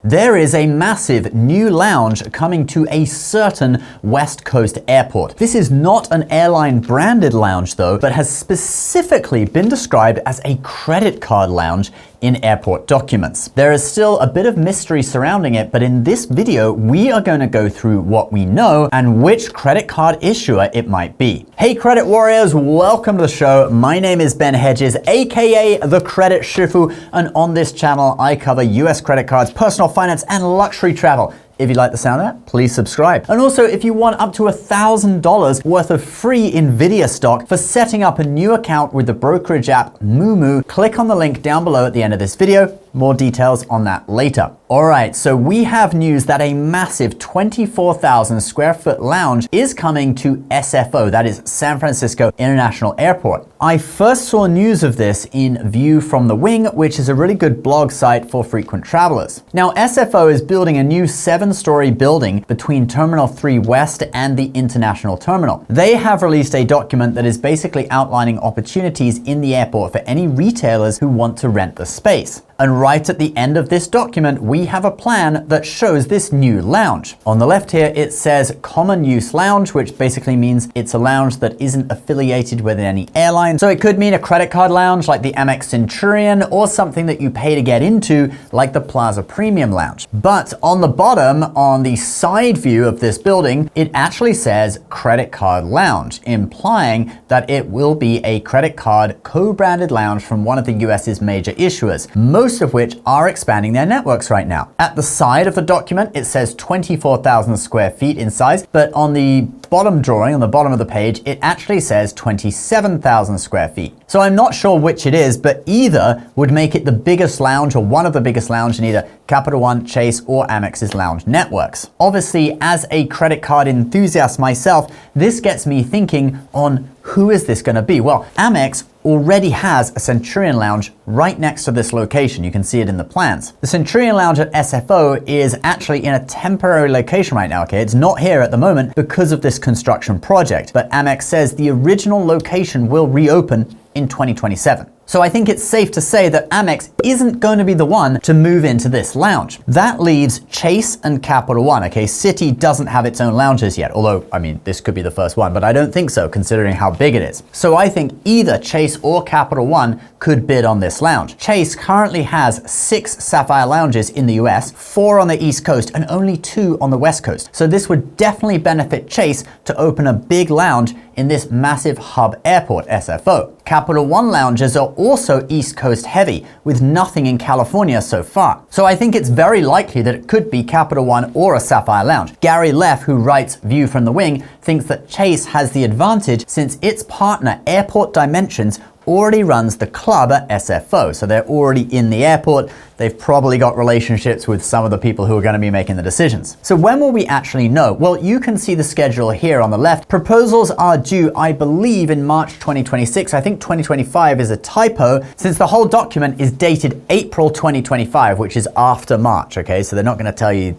There is a massive new lounge coming to a certain West Coast airport. This is not an airline branded lounge though, but has specifically been described as a credit card lounge in airport documents. There is still a bit of mystery surrounding it, but in this video, we are going to go through what we know and which credit card issuer it might be. Hey credit warriors, welcome to the show. My name is Ben Hedges, aka the Credit Shifu, and on this channel, I cover US credit cards, personal finance, and luxury travel. If you like the sound of that, please subscribe. And also, if you want up to $1,000 worth of free Nvidia stock for setting up a new account with the brokerage app Moomoo, click on the link down below at the end of this video. More details on that later. All right, so we have news that a massive 24,000 square foot lounge is coming to SFO, that is San Francisco International Airport. I first saw news of this in View from the Wing, which is a really good blog site for frequent travelers. Now, SFO is building a new 7-story building between Terminal 3 West and the International Terminal. They have released a document that is basically outlining opportunities in the airport for any retailers who want to rent the space. And right at the end of this document, we have a plan that shows this new lounge. On the left here, it says common use lounge, which basically means it's a lounge that isn't affiliated with any airline. So it could mean a credit card lounge like the Amex Centurion, or something that you pay to get into like the Plaza Premium Lounge. But on the bottom, on the side view of this building, it actually says credit card lounge, implying that it will be a credit card co-branded lounge from one of the US's major issuers, most of which are expanding their networks right now. At the side of the document, it says 24,000 square feet in size, but on the bottom drawing, on the bottom of the page, it actually says 27,000 square feet. So I'm not sure which it is, but either would make it the biggest lounge or one of the biggest lounge in either Capital One, Chase, or Amex's lounge networks. Obviously, as a credit card enthusiast myself, this gets me thinking on who is this going to be? Well, Amex already has a Centurion Lounge right next to this location. You can see it in the plans. The Centurion Lounge at SFO is actually in a temporary location right now, okay? It's not here at the moment because of this construction project, but Amex says the original location will reopen in 2027. So I think it's safe to say that Amex isn't going to be the one to move into this lounge. That leaves Chase and Capital One, okay? Citi doesn't have its own lounges yet, although, I mean, this could be the first one, but I don't think so considering how big it is. So I think either Chase or Capital One could bid on this lounge. Chase currently has 6 Sapphire lounges in the US, 4 on the East Coast and only 2 on the West Coast. So this would definitely benefit Chase to open a big lounge in this massive hub airport, SFO. Capital One lounges are also East Coast heavy, with nothing in California so far. So I think it's very likely that it could be Capital One or a Sapphire lounge. Gary Leff, who writes View from the Wing, thinks that Chase has the advantage since its partner Airport Dimensions already runs the club at SFO. So they're already in the airport. They've probably got relationships with some of the people who are going to be making the decisions. So when will we actually know? Well, you can see the schedule here on the left. Proposals are due, I believe, in March 2026. I think 2025 is a typo since the whole document is dated April 2025, which is after March, okay? So they're not going to tell you,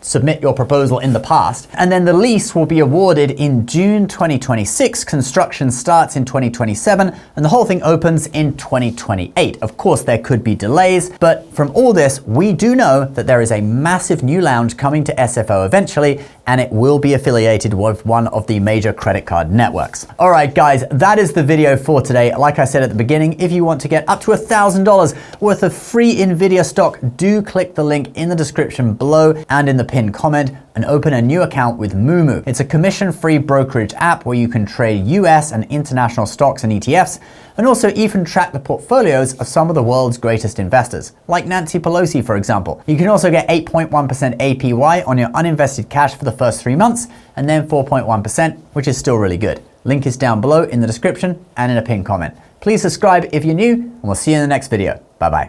submit your proposal in the past. And then the lease will be awarded in June 2026. Construction starts in 2027, and the whole thing opens in 2028. Of course, there could be delays, but from all this, we do know that there is a massive new lounge coming to SFO eventually, and it will be affiliated with one of the major credit card networks. All right, guys, that is the video for today. Like I said at the beginning, if you want to get up to $1,000 worth of free Nvidia stock, do click the link in the description below and in the pinned comment and open a new account with Moomoo. It's a commission-free brokerage app where you can trade US and international stocks and ETFs, and also even track the portfolios of some of the world's greatest investors, like Nancy Pelosi, for example. You can also get 8.1% APY on your uninvested cash for the first 3 months, and then 4.1%, which is still really good. Link is down below in the description and in a pinned comment. Please subscribe if you're new, and we'll see you in the next video. Bye-bye.